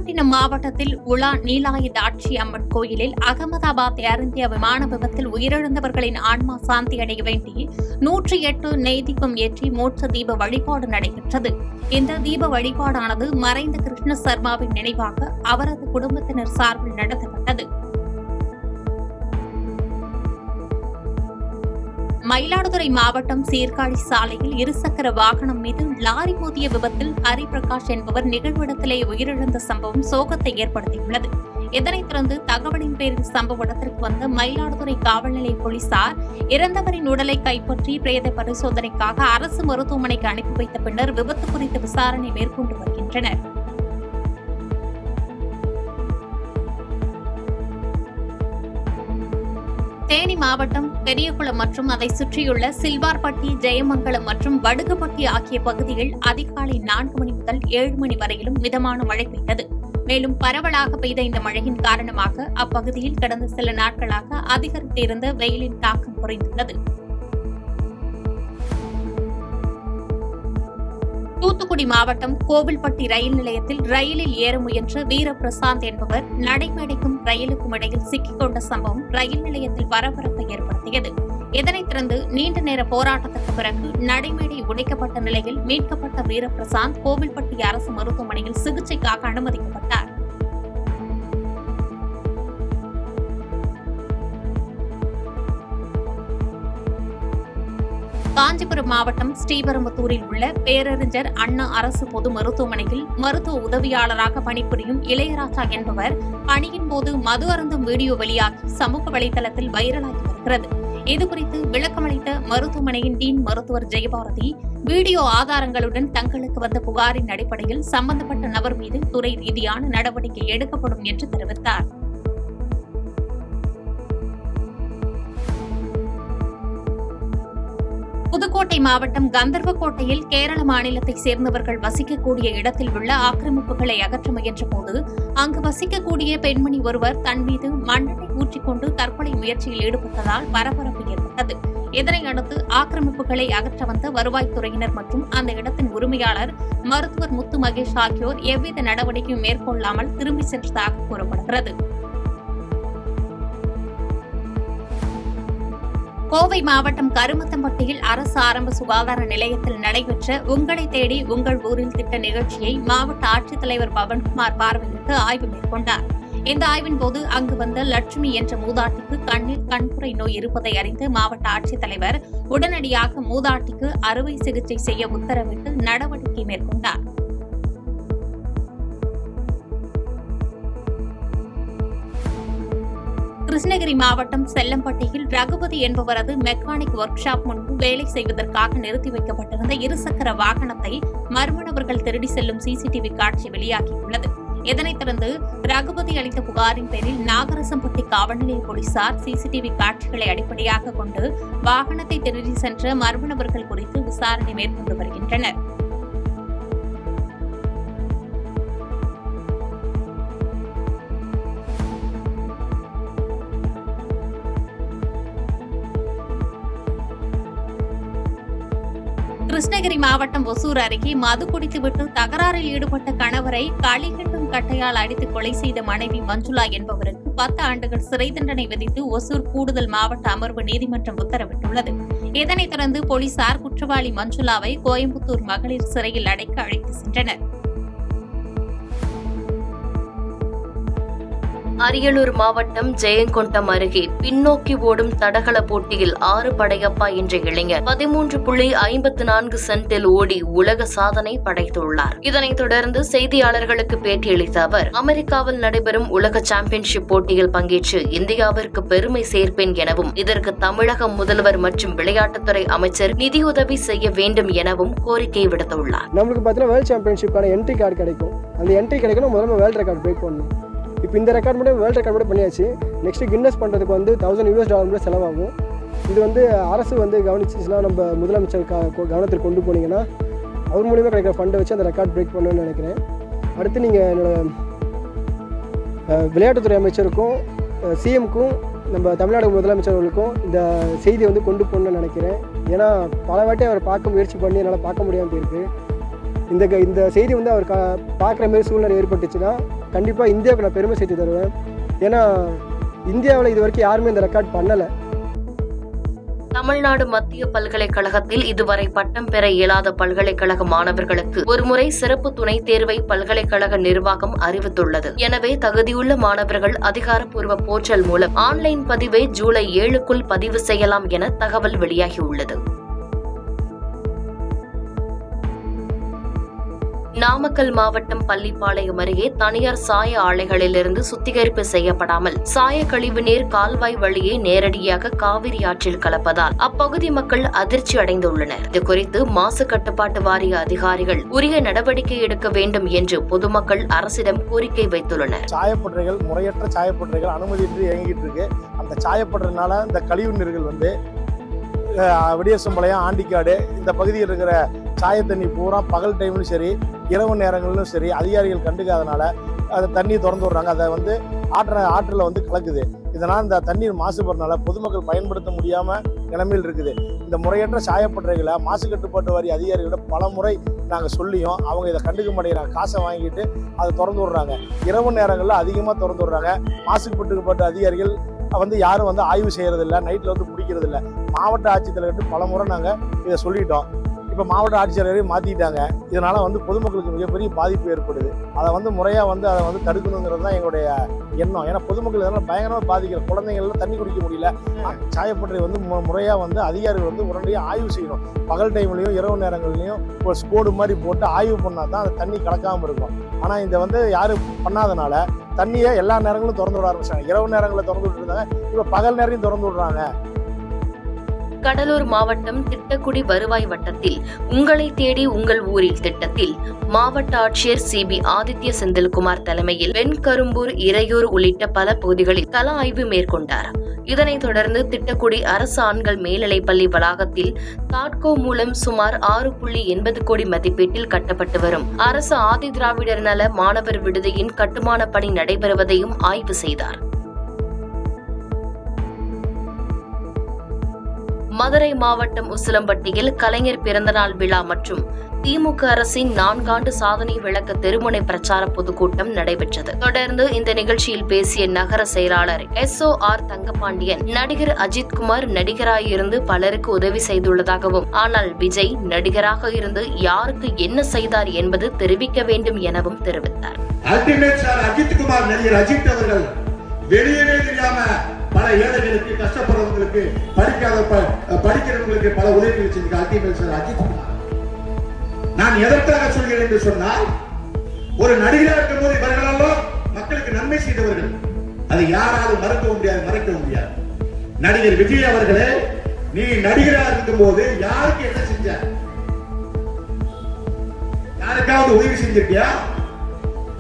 நாகப்பட்டினம் மாவட்டத்தில் உலா நீலாயுதாட்சி அம்மன் கோயிலில் அகமதாபாத் ஏர் இந்தியா விமான விபத்தில் உயிரிழந்தவர்களின் ஆன்மா சாந்தி அடைய வேண்டி 108 நெய் தீபம் ஏற்றி மோட்ச தீப வழிபாடு நடைபெற்றது. இந்த தீப வழிபாடானது மறைந்த கிருஷ்ண சர்மாவின் நினைவாக அவரது குடும்பத்தினர் சார்பில் நடத்தப்பட்டது. மயிலாடுதுறை மாவட்டம் சீர்காழி சாலையில் இருசக்கர வாகனம் மீது லாரி மோதிய விபத்தில் ஹரிபிரகாஷ் என்பவர் நிகழ்விடத்திலே உயிரிழந்த சம்பவம் சோகத்தை ஏற்படுத்தியுள்ளது. இதனைத் தொடர்ந்து தகவலின் பேரில் சம்பவ இடத்திற்கு வந்த மயிலாடுதுறை காவல் நிலைய போலீசார் இறந்தவரின் உடலை கைப்பற்றி பிரேத பரிசோதனைக்காக அரசு மருத்துவமனைக்கு அனுப்பி வைத்த பின்னர் விபத்து குறித்து விசாரணை மேற்கொண்டு வருகின்றனர். தேனி மாவட்டம் பெரியகுளம் மற்றும் அதை சுற்றியுள்ள சில்வார்பட்டி, ஜெயமங்கலம் மற்றும் வடுகுப்பட்டி ஆகிய பகுதியில் அதிகாலை 4 மணி முதல் 7 மணி வரையிலும் மிதமான மழை பெய்தது. மேலும் பரவலாக பெய்த இந்த மழையின் காரணமாக அப்பகுதியில் கடந்த சில நாட்களாக அதிகரித்திருந்த வெயிலின் தாக்கம் குறைந்துள்ளது. தூத்துக்குடி மாவட்டம் கோவில்பட்டி ரயில் நிலையத்தில் ரயிலில் ஏற முயன்ற வீரபிரசாந்த் என்பவர் நடைமேடைக்கும் ரயிலுக்கும் இடையில் சிக்கிக்கொண்ட சம்பவம் ரயில் நிலையத்தில் பரபரப்பை ஏற்படுத்தியது. இதனைத் தொடர்ந்து நீண்ட நேர போராட்டத்திற்கு பிறகு நடைமேடை உடைக்கப்பட்ட நிலையில் மீட்கப்பட்ட வீரபிரசாந்த் கோவில்பட்டி அரசு மருத்துவமனையில் சிகிச்சைக்காக அனுமதிக்கப்பட்டார். காஞ்சிபுரம் மாவட்டம் ஸ்ரீபெரும்புதூரில் உள்ள பேரறிஞர் அண்ணா அரசு பொது மருத்துவமனையில் மருத்துவ உதவியாளராக பணிபுரியும் இளையராஜா என்பவர் பணியின் போது மது அருந்தும் வீடியோ வெளியாகி சமூக வலைதளத்தில் வைரலாகி வருகிறது. இதுகுறித்து விளக்கமளித்த மருத்துவமனையின் டீன் மருத்துவர் ஜெயபாரதி, வீடியோ ஆதாரங்களுடன் தங்களுக்கு வந்த புகாரின் அடிப்படையில் சம்பந்தப்பட்ட நபர் மீது துறை ரீதியான நடவடிக்கை எடுக்கப்படும் என்று தெரிவித்தார். புதுக்கோட்டை மாவட்டம் கந்தர்வக்கோட்டையில் கேரள மாநிலத்தைச் சேர்ந்தவர்கள் வசிக்கக்கூடிய இடத்தில் உள்ள ஆக்கிரமிப்புகளை அகற்ற முயன்றபோது அங்கு வசிக்கக்கூடிய பெண்மணி ஒருவர் தன் மீது மண்ணெண்ணெய் ஊற்றிக்கொண்டு தற்கொலை முயற்சியில் ஈடுபட்டதால் பரபரப்பு ஏற்பட்டது. இதனையடுத்து ஆக்கிரமிப்புகளை அகற்ற வந்த வருவாய்த்துறையினர் மற்றும் அந்த இடத்தின் உரிமையாளர் மருத்துவர் முத்து மகேஷ் ஆகியோர் எவ்வித நடவடிக்கையும் மேற்கொள்ளாமல் திரும்பி சென்றதாக கூறப்படுகிறது. கோவை மாவட்டம் கருமத்தம்பட்டியில் அரசு ஆரம்ப சுகாதார நிலையத்தில் நடைபெற்ற உங்களை தேடி உங்கள் ஊரில் திட்ட நிகழ்ச்சியை மாவட்ட ஆட்சித்தலைவர் பவன்குமார் பார்வையிட்டு ஆய்வு மேற்கொண்டார். இந்த ஆய்வின் போது அங்கு வந்த லட்சுமி என்ற மூதாட்டிக்கு கண்ணில் கண்புரை நோய் இருப்பதை அறிந்து மாவட்ட ஆட்சித்தலைவர் உடனடியாக மூதாட்டிக்கு அறுவை சிகிச்சை செய்ய உத்தரவிட்டு நடவடிக்கை மேற்கொண்டார். கிருஷ்ணகிரி மாவட்டம் செல்லம்பட்டியில் ரகுபதி என்பவரது மெக்கானிக் ஒர்க் ஷாப் முன்பு வேலை செய்வதற்காக நிறுத்தி வைக்கப்பட்டிருந்த இருசக்கர வாகனத்தை மர்ம நபர்கள் திருடி செல்லும் சிசிடிவி காட்சி வெளியாகியுள்ளது. இதனைத் தொடர்ந்து ரகுபதி அளித்த புகாரின் பேரில் நாகரசம்பட்டி காவல் நிலைய போலீசார் சிசிடிவி காட்சிகளை அடிப்படையாக கொண்டு வாகனத்தை திருடி சென்ற மர்ம நபர்கள் குறித்து விசாரணை மேற்கொண்டு வருகின்றனர். கிருஷ்ணகிரி மாவட்டம் ஒசூர் அருகே மது குடித்துவிட்டு தகராறில் ஈடுபட்ட கணவரை களிகட்டும் கட்டையால் அடித்து கொலை செய்த மனைவி மஞ்சுளா என்பவருக்கு 10 ஆண்டுகள் சிறை தண்டனை விதித்து ஒசூர் கூடுதல் மாவட்ட அமர்வு நீதிமன்றம் உத்தரவிட்டுள்ளது. இதனைத் தொடர்ந்து போலீசார் குற்றவாளி மஞ்சுளாவை கோயம்புத்தூர் மகளிர் சிறையில் அடைக்க அழைத்து சென்றனர். அரியலூர் மாவட்டம் ஜெயங்கொண்டம் அருகே பின்னோக்கி ஓடும் தடகள போட்டியில் 6 படையப்பா என்ற இளைஞர் 13.54 சென்டில் ஓடி உலக சாதனை படைத்துள்ளார். இதனைத் தொடர்ந்து செய்தியாளர்களுக்கு பேட்டியளித்த அவர், அமெரிக்காவில் நடைபெறும் உலக சாம்பியன்ஷிப் போட்டியில் பங்கேற்று இந்தியாவிற்கு பெருமை சேர்ப்பேன் எனவும் இதற்கு தமிழக முதல்வர் மற்றும் விளையாட்டுத்துறை அமைச்சர் நிதியுதவி செய்ய வேண்டும் எனவும் கோரிக்கை விடுத்துள்ளார். நம்மளுக்கு பார்த்தீங்கன்னா வேர்ல்ட் சாம்பியன்ஷிப்கான என்ட்ரி கார்டு கிடைக்கும். அந்த என்ட்ரி கிடைக்கணும் முதல்ல வேர்ல்ட் ரெக்கார்ட் பிரேக் பண்ணணும். இப்போ இந்த ரெக்கார்ட் மட்டும் வேர்ல்டு ரெக்கார்ட் மட்டும் பண்ணியாச்சு. நெக்ஸ்ட்டு கின்னஸ் பண்ணுறதுக்கு வந்து $1000 செலவாகும். இது வந்து அரசு வந்து கவனிச்சுன்னா நம்ம முதலமைச்சர் கவனத்தில் கொண்டு போனீங்கன்னா அவர் மூலியமாக கிடைக்கிற ஃபண்டை வச்சு அந்த ரெக்கார்ட் பிரேக் பண்ணணும்னு நினைக்கிறேன். அடுத்து நீங்கள் என்னோடய விளையாட்டுத்துறை அமைச்சருக்கும் சிஎம்க்கும் நம்ம தமிழ்நாடு முதலமைச்சர்களுக்கும் இந்த செய்தியை வந்து கொண்டு போகணும்னு நினைக்கிறேன். ஏன்னா பல வாட்டி அவர் பார்க்க முயற்சி பண்ணி என்னால் பார்க்க முடியாமல் போயிருக்கு. இந்த செய்தி வந்து அவர் பார்க்குற மாரி சூழ்நிலை ஏற்பட்டுச்சுன்னா கண்டிப்பாக இந்தியாவுக்கு நான் பெருமை சேர்த்து தருவேன். ஏன்னா இந்தியாவில் இது வரைக்கும் யாருமே இந்த ரெக்கார்ட் பண்ணலை. தமிழ்நாடு மத்திய பல்கலைக்கழகத்தில் இதுவரை பட்டம் பெற இயலாத பல்கலைக்கழக மாணவர்களுக்கு ஒருமுறை சிறப்பு துணைத் தேர்வை பல்கலைக்கழக நிர்வாகம் அறிவித்துள்ளது. எனவே தகுதியுள்ள மாணவர்கள் அதிகாரப்பூர்வ போர்ட்டல் மூலம் ஆன்லைன் பதிவை ஜூலை 7க்குள் பதிவு செய்யலாம் என தகவல் வெளியாகியுள்ளது. நாமக்கல் மாவட்டம் பள்ளிப்பாளையம் அருகே தனியார் சாய ஆலைகளிலிருந்து சுத்திகரிப்பு செய்யப்படாமல் சாய கழிவு நீர் கால்வாய் வழியே நேரடியாக காவிரி ஆற்றில் கலப்பதால் அப்பகுதி மக்கள் அதிர்ச்சி அடைந்துள்ளனர். இதுகுறித்து மாசு கட்டுப்பாட்டு வாரிய அதிகாரிகள் உரிய நடவடிக்கை எடுக்க வேண்டும் என்று பொதுமக்கள் அரசிடம் கோரிக்கை வைத்துள்ளனர். சாயப்பட்டறைகள் முறையற்ற சாயப்பட்டறைகள் அனுமதியின்றி இயங்கிட்டு இருக்கு. அந்த சாயப்பட்டறதுனால இந்த கழிவு நீர்கள் விடியசம்பாளையம், ஆண்டிக்காடு இந்த பகுதியில் இருக்கிற சாயத்தண்ணி பூரா பகல் டைம்லும் சரி இரவு நேரங்களிலும் சரி அதிகாரிகள் கண்டுக்காதனால அந்த தண்ணி திறந்து விடுறாங்க. அதை ஆற்றில் கலக்குது. இதனால் இந்த தண்ணீர் மாசுபடுறதுனால பொதுமக்கள் பயன்படுத்த முடியாமல் நிலைமையில் இருக்குது. இந்த முறையற்ற சாயப்பட்டறைகளை மாசு கட்டுப்பாட்டு வாரிய அதிகாரிகளோட பல முறை நாங்கள் சொல்லியும் அவங்க இதை கண்டுக்க மாட்டேங்கிறாங்க. காசை வாங்கிட்டு அதை திறந்து விடுறாங்க. இரவு நேரங்களில் அதிகமாக திறந்து விடுறாங்க. மாசு கட்டுப்பாட்டு அதிகாரிகள் யாரும் ஆய்வு செய்யறதில்ல, நைட்டில் பிடிக்கிறதில்ல. மாவட்ட ஆட்சித்தலைவர்கிட்ட பல முறை நாங்கள் இதை சொல்லிட்டோம். இப்போ மாவட்ட ஆட்சியாளரையும் மாற்றிட்டாங்க. இதனால் பொதுமக்களுக்கு மிகப்பெரிய பாதிப்பு ஏற்படுது. அதை முறையாக அதை தடுக்கணுங்கிறது தான் எங்களுடைய எண்ணம். ஏன்னா பொதுமக்கள் இதனால் பயங்கரமாக பாதிக்கிற குழந்தைங்கள்லாம் தண்ணி குடிக்க முடியல. சாயப்பட்டறை முறையாக அதிகாரிகள் உடனடியாக ஆய்வு செய்யணும். பகல் டைம்லையும் இரவு நேரங்கள்லையும் ஒரு ஸ்கோடு மாதிரி போட்டு ஆய்வு பண்ணால் தான் அந்த தண்ணி கலக்காமல் இருக்கும். ஆனால் இந்த யாரும் பண்ணாதனால தண்ணியை எல்லா நேரங்களும் திறந்து விட ஆரம்பிச்சாங்க. இரவு நேரங்களில் திறந்து விட்டுருந்தாங்க, இப்போ பகல் நேரம் திறந்து விடுறாங்க. கடலூர் மாவட்டம் திட்டக்குடி வருவாய் வட்டத்தில் உங்களை தேடி உங்கள் ஊரில் திட்டத்தில் மாவட்ட ஆட்சியர் CB ஆதித்ய செந்தில்குமார் தலைமையில் வெண்கரும்பூர், இறையூர் உள்ளிட்ட பல பகுதிகளில் கள ஆய்வு மேற்கொண்டார். இதனைத் தொடர்ந்து திட்டக்குடி அரசு ஆண்கள் மேல்நிலைப்பள்ளி வளாகத்தில் தாட்கோ மூலம் சுமார் 6.80 கோடி மதிப்பீட்டில் கட்டப்பட்டு வரும் அரசு ஆதி திராவிடர் நல மாணவர் விடுதியின் கட்டுமான பணி நடைபெறுவதையும் ஆய்வு செய்தார். மதுரை மாவட்டம் உசிலம்பட்டியில் கலைஞர் பிறந்தநாள் விழா மற்றும் திமுக அரசின் 4 ஆண்டு சாதனை விளக்க தெருமுனை பிரச்சார பொதுக்கூட்டம் நடைபெற்றது. தொடர்ந்து இந்த நிகழ்ச்சியில் பேசிய நகர செயலாளர் SOR தங்கபாண்டியன், நடிகர் அஜித்குமார் நடிகராயிருந்து பலருக்கு உதவி செய்துள்ளதாகவும், ஆனால் விஜய் நடிகராக இருந்து யாருக்கு என்ன செய்தார் என்பது தெரிவிக்க வேண்டும் எனவும் தெரிவித்தார். அஜித்குமார் நடிகர் அஜித் அவர்கள் வெளியவே தெரியாம பல ஏழைகளுக்கு, கஷ்டப்படுறவங்களுக்கு, படிக்கிறவங்களுக்கு பல உதவிகள் செஞ்ச அல்டிமேட் சார் அஜித்குமார். நான் எதற்காக சொல்கிறேன் என்று சொன்னால், ஒரு நடிகராக இருக்கும் போது இவர்களெல்லாம் மக்களுக்கு நன்மை செய்தவர்கள். அதை யாராலும் மறைக்க முடியாது. நடிகர் விஜய் அவர்களே, நீ நடிகராக இருக்கும் போது யாருக்கு என்ன செஞ்ச? யாருக்காவது உதவி செஞ்சிருக்கியா?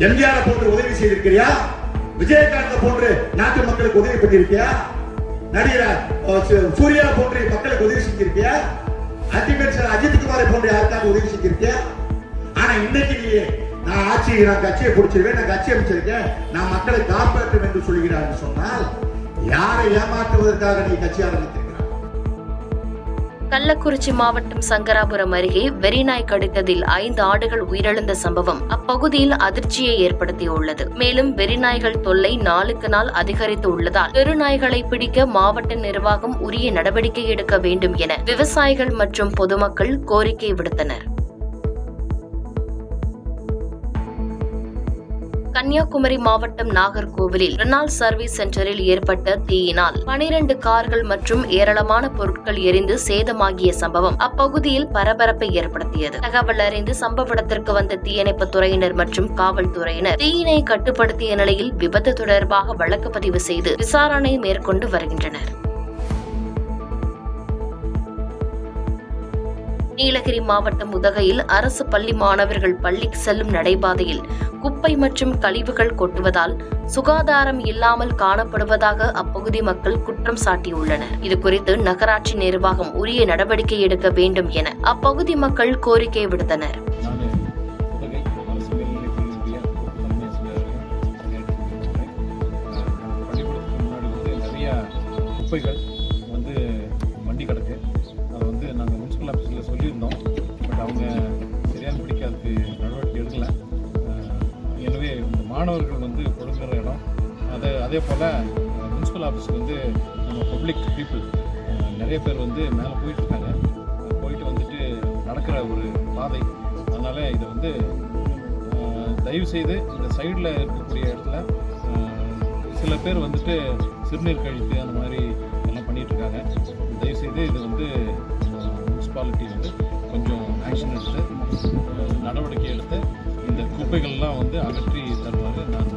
எம்ஜிஆர் போன்று உதவி செய்திருக்கிறியா? விஜயகாந்த் போன்று நாட்டு மக்களுக்கு உதவி பண்ணிருக்கியா? நடிகர் சூர்யா போன்று மக்களுக்கு உதவி செஞ்சிருக்கியா? அல்டிமேட் சார் அஜித்குமாரை போன்று யாருக்காவது உதவி செஞ்சிருக்கியா? ஆனா இன்னைக்கு நீ நான் கட்சியை பிடிச்சிருவேன், நான் கட்சி அமைச்சிருக்கேன், நான் மக்களை காப்பாற்றும் என்று சொல்கிறார் சொன்னால் யாரை ஏமாற்றுவதற்காக நீ கட்சி ஆரம்பித்திருக்கிறார்? கள்ளக்குறிச்சி மாவட்டம் சங்கராபுரம் அருகே வெறிநாய் கடித்ததில் 5 ஆடுகள் உயிரிழந்த சம்பவம் அப்பகுதியில் அதிர்ச்சியை ஏற்படுத்தியுள்ளது. மேலும் வெறிநாய்கள் தொல்லை நாளுக்கு நாள் அதிகரித்து உள்ளதால் தெருநாய்களை பிடிக்க மாவட்ட நிர்வாகம் உரிய நடவடிக்கை எடுக்க வேண்டும் என விவசாயிகள் மற்றும் பொதுமக்கள் கோரிக்கை விடுத்தனர். கன்னியாகுமரி மாவட்டம் நாகர்கோவிலில் ரெனால்ட் சர்வீஸ் சென்டரில் ஏற்பட்ட தீயினால் 12 கார்கள் மற்றும் ஏராளமான பொருட்கள் எரிந்து சேதமாகிய சம்பவம் அப்பகுதியில் பரபரப்பை ஏற்படுத்தியது. தகவல் அறிந்து சம்பவ இடத்திற்கு வந்த தீயணைப்புத் துறையினர் மற்றும் காவல்துறையினர் தீயினை கட்டுப்படுத்திய நிலையில் விபத்து தொடர்பாக வழக்கு பதிவு செய்து விசாரணை மேற்கொண்டு வருகின்றனர். நீலகிரி மாவட்டம் உதகையில் அரசு பள்ளி மாணவர்கள் பள்ளிக்கு செல்லும் நடைபாதையில் குப்பை மற்றும் கழிவுகள் கொட்டுவதால் சுகாதாரம் இல்லாமல் காணப்படுவதாக அப்பகுதி மக்கள் குற்றம் சாட்டியுள்ளனர். இதுகுறித்து நகராட்சி நிர்வாகம் உரிய நடவடிக்கை எடுக்க வேண்டும் என அப்பகுதி மக்கள் கோரிக்கை விடுத்தனர். வண்டி கிடக்கு, அதை நாங்கள் முனிசிபல் ஆஃபீஸில் சொல்லியிருந்தோம். பட் அவங்க சரியான பிடிக்காததுக்கு நடவடிக்கை எடுக்கல. எனவே இந்த மாணவர்கள் அதே போல் முனிசிபல் ஆஃபீஸுக்கு வந்து நம்ம பப்ளிக் பீப்புள் நிறைய பேர் வந்து மேலே போயிட்டுருக்காங்க. போயிட்டு வந்துட்டு நடக்கிற ஒரு பாதை. அதனால் இதை வந்து தயவுசெய்து இந்த சைடில் இருக்கக்கூடிய இடத்துல சில பேர் வந்துட்டு சிறுநீர் கழித்து அந்த மாதிரி எல்லாம் பண்ணிகிட்ருக்காங்க. தயவுசெய்து இது வந்து முனிசிபாலிட்டி வந்து கொஞ்சம் ஆக்ஷன் எடுத்து நடவடிக்கை எடுத்து இந்த குப்பைகள்லாம் வந்து அகற்றி தருமாறு நான்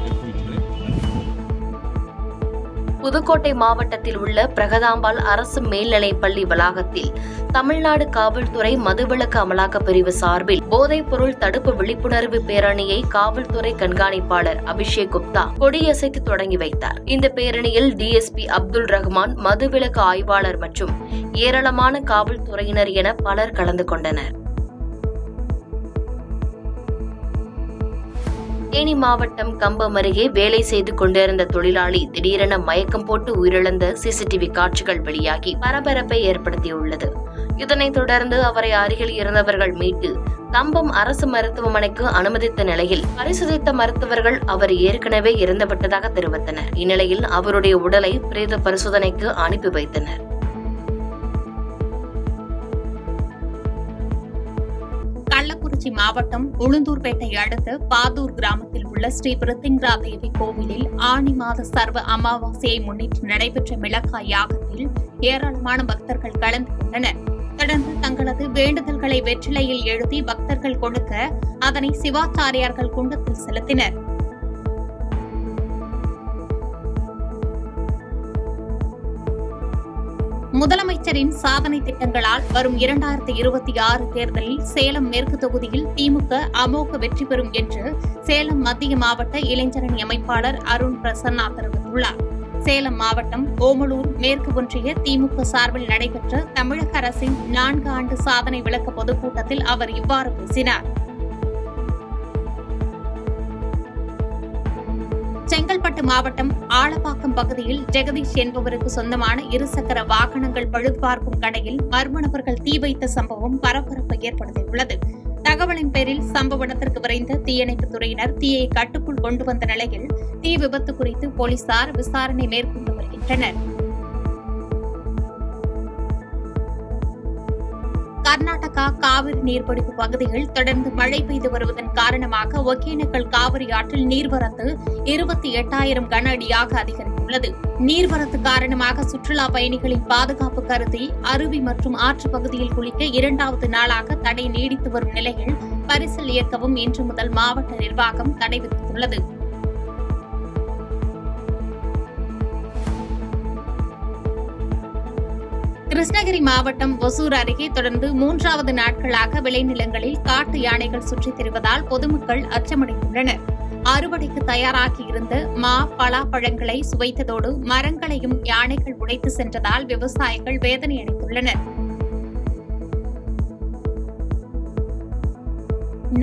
கேட்டுக்கொள்கிறேன். புதுக்கோட்டை மாவட்டத்தில் உள்ள பிரகதாம்பாள் அரசு மேல்நிலைப்பள்ளி வளாகத்தில் தமிழ்நாடு காவல்துறை மதுவிலக்கு அமலாக்கப் பிரிவு சார்பில் போதைப் பொருள் தடுப்பு விழிப்புணர்வு பேரணியை காவல்துறை கண்காணிப்பாளர் அபிஷேக் குப்தா கொடியசைத்து தொடங்கி வைத்தார். இந்த பேரணியில் டிஎஸ்பி அப்துல் ரஹ்மான், மதுவிலக்கு ஆய்வாளர் மற்றும் ஏராளமான காவல்துறையினர் என பலர் கலந்து கொண்டனர். தேனி மாவட்டம் கம்பம் அருகே வேலை செய்து கொண்டிருந்த தொழிலாளி திடீரென மயக்கம் போட்டு உயிரிழந்த சிசிடிவி காட்சிகள் வெளியாகி பரபரப்பை ஏற்படுத்தியுள்ளது. இதனைத் தொடர்ந்து அவரை அருகில் இருந்தவர்கள் மீட்டு கம்பம் அரசு மருத்துவமனைக்கு அனுமதித்த நிலையில் பரிசோதித்த மருத்துவர்கள் அவர் ஏற்கனவே இறந்துவிட்டதாக தெரிவித்தனர். இந்நிலையில் அவருடைய உடலை பிரேத பரிசோதனைக்கு அனுப்பி வைத்தனர். கள்ளக்குறிச்சி மாவட்டம் உளுந்தூர்பேட்டை அடுத்த பாதூர் கிராமத்தில் உள்ள ஸ்ரீ பிருத்திங்கரா தேவி கோவிலில் ஆனி மாத சர்வ அமாவாசையை முன்னிட்டு நடைபெற்ற மிளகாய் யாகத்தில் ஏராளமான பக்தர்கள் கலந்து கொண்டனர். தொடர்ந்து தங்களது வேண்டுதல்களை வெற்றிலையில் எழுதி பக்தர்கள் கொடுக்க அதனை சிவாச்சாரியார்கள் குண்டத்தில் செலுத்தினர். முதலமைச்சரின் சாதனை திட்டங்களால் வரும் 2026 தேர்தலில் சேலம் மேற்கு தொகுதியில் திமுக அமோக வெற்றி பெறும் என்று சேலம் மத்திய மாவட்ட இளைஞரணி அமைப்பாளர் அருண் பிரசன்னா தெரிவித்துள்ளார். சேலம் மாவட்டம் ஓமலூர் மேற்கு ஒன்றிய திமுக சார்பில் நடைபெற்ற தமிழக அரசின் 4 ஆண்டு சாதனை விளக்க பொதுக்கூட்டத்தில் அவர் இவ்வாறு பேசினார். செங்கல்பட்டு மாவட்டம் ஆலப்பாக்கம் பகுதியில் ஜெகதீஷ் என்பவருக்கு சொந்தமான இருசக்கர வாகனங்கள் பழுதுபார்க்கும் கடையில் மர்ம நபர்கள் தீ வைத்த சம்பவம் பரபரப்பை ஏற்படுத்தியுள்ளது. தகவலின் பேரில் சம்பவ இடத்திற்கு விரைந்த தீயணைப்புத் துறையினர் தீயை கட்டுக்குள் கொண்டு வந்த நிலையில் தீ விபத்து குறித்து போலீசார் விசாரணை மேற்கொண்டு வருகின்றனர். கர்நாடகா காவிரி நீர்பிடிப்பு பகுதியில் தொடர்ந்து மழை பெய்து வருவதன் காரணமாக ஒகேனக்கல் காவிரி ஆற்றில் நீர்வரத்து 28,000 கன அடியாக அதிகரித்துள்ளது. நீர்வரத்து காரணமாக சுற்றுலா பயணிகளின் பாதுகாப்பு கருதி அருவி மற்றும் ஆற்று பகுதியில் குளிக்க 2வது நாளாக தடை நீடித்து வரும் நிலையில் பரிசல் இயக்கவும் இன்று முதல் மாவட்ட நிர்வாகம் தடை விதித்துள்ளது. கிருஷ்ணகிரி மாவட்டம் ஒசூர் அருகே தொடர்ந்து 3வது நாட்களாக விளைநிலங்களில் காட்டு யானைகள் சுற்றித் திரிவதால் பொதுமக்கள் அச்சமடைந்துள்ளனர். அறுவடைக்கு தயாராகி இருந்த மா, பலா பழங்களை சுவைத்ததோடு மரங்களையும் யானைகள் உடைத்து சென்றதால் விவசாயிகள் வேதனையடைந்துள்ளனர்.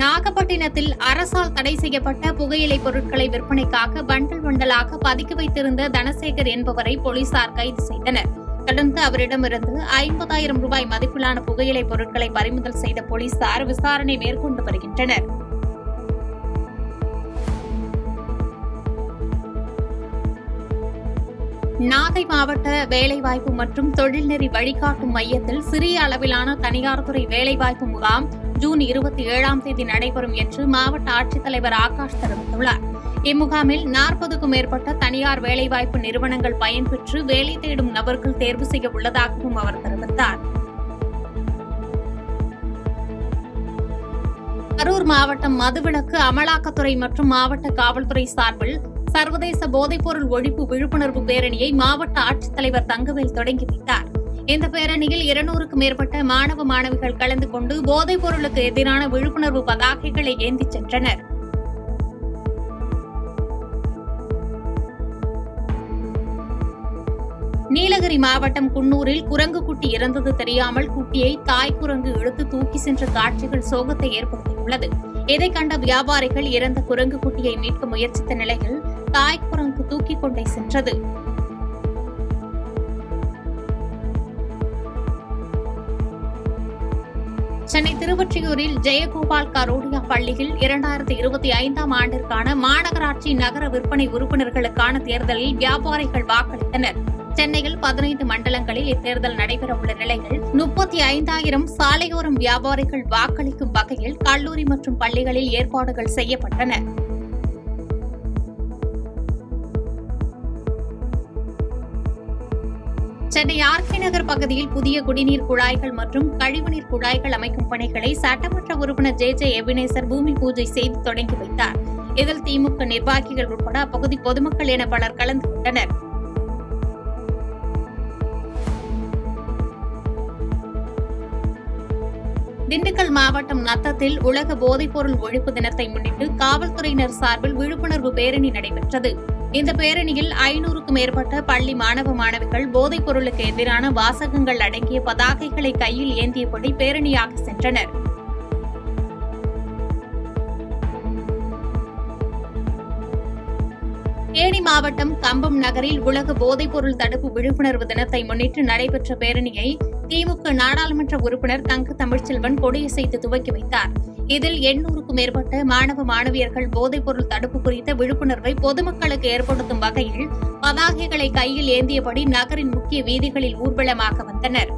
நாகப்பட்டினத்தில் அரசால் தடை செய்யப்பட்ட புகையிலை பொருட்களை விற்பனைக்காக பண்டல் பண்டலாக பதுக்கி வைத்திருந்த தனசேகர் என்பவரை போலீசார் கைது செய்தனர். தொடர்ந்து அவரிடமிருந்து 50,000 ரூபாய் மதிப்பிலான புகையிலை பொருட்களை பறிமுதல் செய்த போலீசார் விசாரணை மேற்கொண்டு வருகின்றனர். நாகை மாவட்ட வேலைவாய்ப்பு மற்றும் தொழில்நெறி வழிகாட்டும் மையத்தில் சிறிய அளவிலான தனியார் துறை வேலைவாய்ப்பு முகாம் ஜூன் 27ஆம் தேதி நடைபெறும் என்று மாவட்ட ஆட்சித்தலைவர் ஆகாஷ் தெரிவித்துள்ளார். இம்முகாமில் 40க்கும் மேற்பட்ட தனியார் வேலைவாய்ப்பு நிறுவனங்கள் பயன்பெற்று வேலை தேடும் நபர்கள் தேர்வு செய்ய உள்ளதாகவும் அவர் தெரிவித்தார். கரூர் மாவட்டம் மதுவிலக்கு அமலாக்கத்துறை மற்றும் மாவட்ட காவல்துறை சார்பில் சர்வதேச போதைப்பொருள் ஒழிப்பு விழிப்புணர்வு பேரணியை மாவட்ட ஆட்சித்தலைவர் தங்கவேல் தொடங்கி வைத்தார். இந்த பேரணியில் 200க்கும் மேற்பட்ட மாணவ மாணவிகள் கலந்து கொண்டு போதைப் பொருளுக்கு எதிரான விழிப்புணர்வு பதாகைகளை ஏந்திச் சென்றனர். நீலகிரி மாவட்டம் குன்னூரில் குரங்கு குட்டி இறந்தது தெரியாமல் குட்டியை தாய் குரங்கு இழுத்து தூக்கி சென்ற காட்சிகள் சோகத்தை ஏற்படுத்தியுள்ளது. இதை கண்ட வியாபாரிகள் இறந்த குரங்கு குட்டியை மீட்க முயற்சித்த நிலையில் தாய் குரங்கு தூக்கிக் கொண்டே சென்றது. சென்னை திருவொற்றியூரில் ஜெயகோபால் கரோடியா பள்ளியில் 2025ஆம் ஆண்டிற்கான மாநகராட்சி நகர விற்பனை உறுப்பினர்களுக்கான தேர்தலில் வியாபாரிகள் வாக்களித்தனர். சென்னையில் 15 மண்டலங்களில் இத்தேர்தல் நடைபெறவுள்ள நிலையில் 35,000 சாலையோரம் வியாபாரிகள் வாக்களிக்கும் வகையில் கல்லூரி மற்றும் பள்ளிகளில் ஏற்பாடுகள் செய்யப்பட்டன. சென்னை ஆர்கே நகர் பகுதியில் புதிய குடிநீர் குழாய்கள் மற்றும் கழிவுநீர் குழாய்கள் அமைக்கும் பணிகளை சட்டமன்ற உறுப்பினர் ஜே எபினேசர் பூமி பூஜை செய்து தொடங்கி வைத்தார். இதில் திமுக நிர்வாகிகள் உட்பட அப்பகுதி பொதுமக்கள் என பலர் கலந்து கொண்டனர். திண்டுக்கல் மாவட்டம் நத்தத்தில் உலக போதைப்பொருள் ஒழிப்பு தினத்தை முன்னிட்டு காவல்துறையினர் சார்பில் விழிப்புணர்வு பேரணி நடைபெற்றது. இந்த பேரணியில் 500க்கும் மேற்பட்ட பள்ளி மாணவ மாணவிகள் போதைப் பொருளுக்கு எதிரான வாசகங்கள் அடங்கிய பதாகைகளை கையில் ஏந்தியபடி பேரணியாக சென்றனர். தேனி மாவட்டம் கம்பம் நகரில் உலக போதைப்பொருள் தடுப்பு விழிப்புணர்வு தினத்தை முன்னிட்டு நடைபெற்ற பேரணியை திமுக நாடாளுமன்ற உறுப்பினர் தங்க தமிழ்ச்செல்வன் கொடியசைத்து துவக்கி வைத்தார். இதில் 800க்கும் மேற்பட்ட மாணவ மாணவியர்கள் போதைப்பொருள் தடுப்பு குறித்த விழிப்புணர்வை பொதுமக்களுக்கு ஏற்படுத்தும் வகையில் பதாகைகளை கையில் ஏந்தியபடி நகரின் முக்கிய வீதிகளில் ஊர்வலமாக வந்தனர்.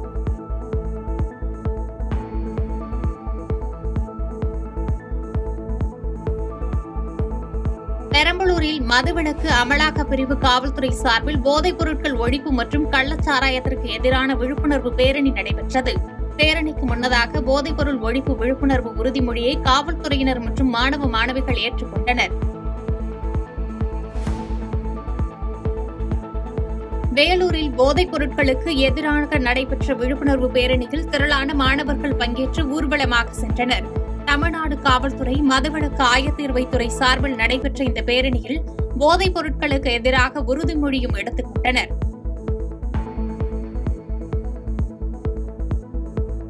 பெரம்பலூரில் மதுவிலக்கு அமலாக்க பிரிவு காவல்துறை சார்பில் போதைப் பொருட்கள் ஒழிப்பு மற்றும் கள்ளச்சாராயத்திற்கு எதிரான விழிப்புணர்வு பேரணி நடைபெற்றது. பேரணிக்கு முன்னதாக போதைப்பொருள் ஒழிப்பு விழிப்புணர்வு உறுதிமொழியை காவல்துறையினர் மற்றும் மாணவ மாணவிகள் ஏற்றுக்கொண்டனர். வேலூரில் போதைப் பொருட்களுக்கு எதிராக நடைபெற்ற விழிப்புணர்வு பேரணியில் திரளான மாணவர்கள் பங்கேற்று ஊர்வலமாக சென்றனர். தமிழ்நாடு காவல்துறை மதுவிலக்கு ஆயத்தீர்வைத்துறை சார்பில் நடைபெற்ற இந்த பேரணியில் போதைப் பொருட்களுக்கு எதிராக உறுதிமொழியும் எடுத்துக் கொண்டனர்.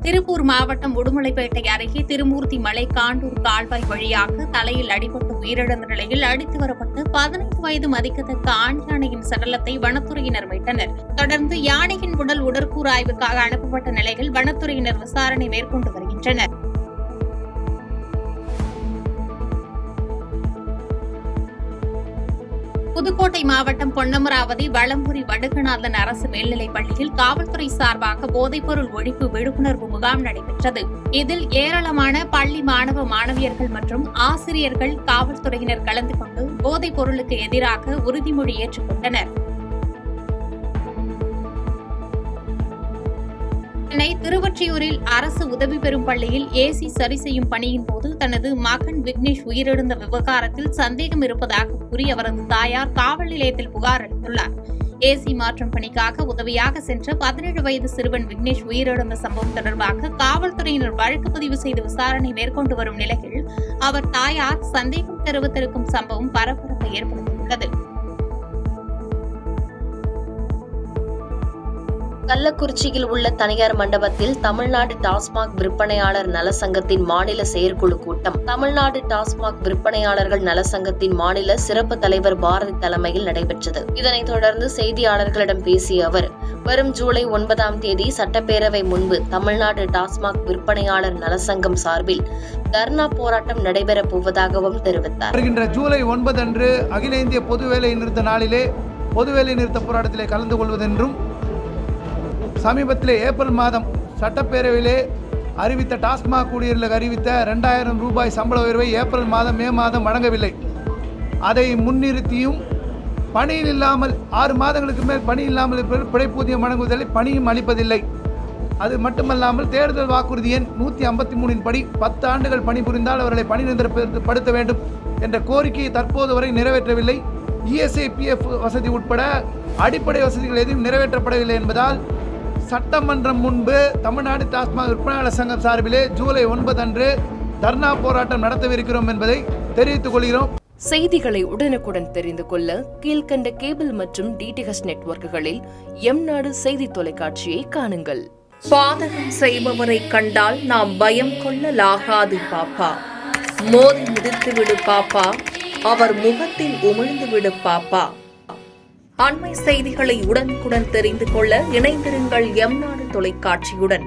திருப்பூர் மாவட்டம் உடுமலைப்பேட்டை அருகே திருமூர்த்தி மலை காண்டூர் கால்வாய் வழியாக தலையில் அடிபட்டு உயிரிழந்த நிலையில் அடித்து வரப்பட்ட 15 வயது மதிக்கத்தக்க ஆண் யானையின் சடலத்தை வனத்துறையினர் மீட்டனர். தொடர்ந்து யானையின் உடல் உடற்கூறு ஆய்வுக்காக அனுப்பப்பட்ட நிலையில் வனத்துறையினர் விசாரணை மேற்கொண்டு வருகின்றனர். புதுக்கோட்டை மாவட்டம் பொன்னமராவதி வளம்புரி வடுகநாதன் அரசு மேல்நிலைப் பள்ளியில் காவல்துறை சார்பாக போதைப்பொருள் ஒழிப்பு விழிப்புணர்வு முகாம் நடைபெற்றது. இதில் ஏராளமான பள்ளி மாணவ மாணவியர்கள் மற்றும் ஆசிரியர்கள் காவல்துறையினர் கலந்து கொண்டு போதைப் பொருளுக்கு எதிராக உறுதிமொழி ஏற்றுக்கொண்டனர். சென்னை திருவொற்றியூரில் அரசு உதவி பெறும் பள்ளியில் ஏசி சரி செய்யும் பணியின் போது தனது மகன் விக்னேஷ் உயிரிழந்த விவகாரத்தில் சந்தேகம் இருப்பதாக கூறி அவரது தாயார் காவல் நிலையத்தில் புகார் அளித்துள்ளார். ஏசி மாற்றும் பணிக்காக உதவியாக சென்ற 17 வயது சிறுவன் விக்னேஷ் உயிரிழந்த சம்பவம் தொடர்பாக காவல்துறையினர் வழக்கு பதிவு செய்து விசாரணை மேற்கொண்டு வரும் நிலையில் அவர் தாயார் சந்தேகம் தெரிவித்திருக்கும் சம்பவம் பரபரப்பை ஏற்படுத்தியுள்ளது. கள்ளக்குறிச்சியில் உள்ள தனியார் மண்டபத்தில் தமிழ்நாடு டாஸ்மாக் விற்பனையாளர் நலசங்கத்தின் மாநில செயற்குழு கூட்டம் தமிழ்நாடு டாஸ்மாக் விற்பனையாளர்கள் நலசங்கத்தின் மாநில சிறப்பு தலைவர் பாரதி தலைமையில் நடைபெற்றது. இதனைத் தொடர்ந்து செய்தியாளர்களிடம் பேசிய அவர், வரும் ஜூலை 9ஆம் தேதி சட்டப்பேரவை முன்பு தமிழ்நாடு டாஸ்மாக் விற்பனையாளர் நலசங்கம் சார்பில் தர்ணா போராட்டம் நடைபெறப் போவதாகவும் தெரிவித்தார். வருகின்ற ஜூலை 9 அன்று அகில இந்திய பொதுவேலை நிறுத்த நாளிலே பொதுவேலை நிறுத்த போராட்டத்திலே கலந்து கொள்வதென்றும், சமீபத்திலே ஏப்ரல் மாதம் சட்டப்பேரவையிலே அறிவித்த டாஸ்மாக் ஊழியர்களுக்கு அறிவித்த 2000 ரூபாய் சம்பள உயர்வை ஏப்ரல் மாதம் மே மாதம் வழங்கவில்லை. அதை முன்னிறுத்தியும் பணியில் இல்லாமல் 6 மாதங்களுக்கு மேல் பணி இல்லாமல் பிழைப்பூதியம் வழங்குவதில்லை, பணியும் அளிப்பதில்லை. அது மட்டுமல்லாமல் தேர்தல் வாக்குறுதி எண் 153 படி 10 ஆண்டுகள் பணிபுரிந்தால் அவர்களை பணி நிரந்தரப்படுத்த வேண்டும் என்ற கோரிக்கையை தற்போது வரை நிறைவேற்றவில்லை. இஎஸ்ஐ பிஎஃப் வசதி உட்பட அடிப்படை வசதிகள் எதுவும் நிறைவேற்றப்படவில்லை என்பதால் சட்டமன்றம் முன்பு தமிழ்நாடு டாஸ்மாக் விற்பனையாளர் சங்கம் சார்பிலே ஜூலை 9 அன்று தர்ணா போராட்டம் நடத்தவிருக்கிறோம் என்பதை தெரிவித்துக் கொள்கிறோம். செய்திகளை உடனுக்குடன் தெரிந்து கொள்ள கீழ்கண்ட கேபிள் மற்றும் டிடிஹெச் நெட்வொர்க்குகளில் எம்நாடு செய்தி தொலைக்காட்சியை காணுங்கள். பாதகம் செய்பவரை கண்டால் நாம் பயம் கொள்ளலாகாது பாப்பா. மோதி மிதித்து விடு பாப்பா, அவர் முகத்தில் உமிழ்ந்து விடு பாப்பா. அண்மை செய்திகளை உடனுக்குடன் தெரிந்து கொள்ள இணைந்திருங்கள் எம்நாடு தொலைக்காட்சியுடன்.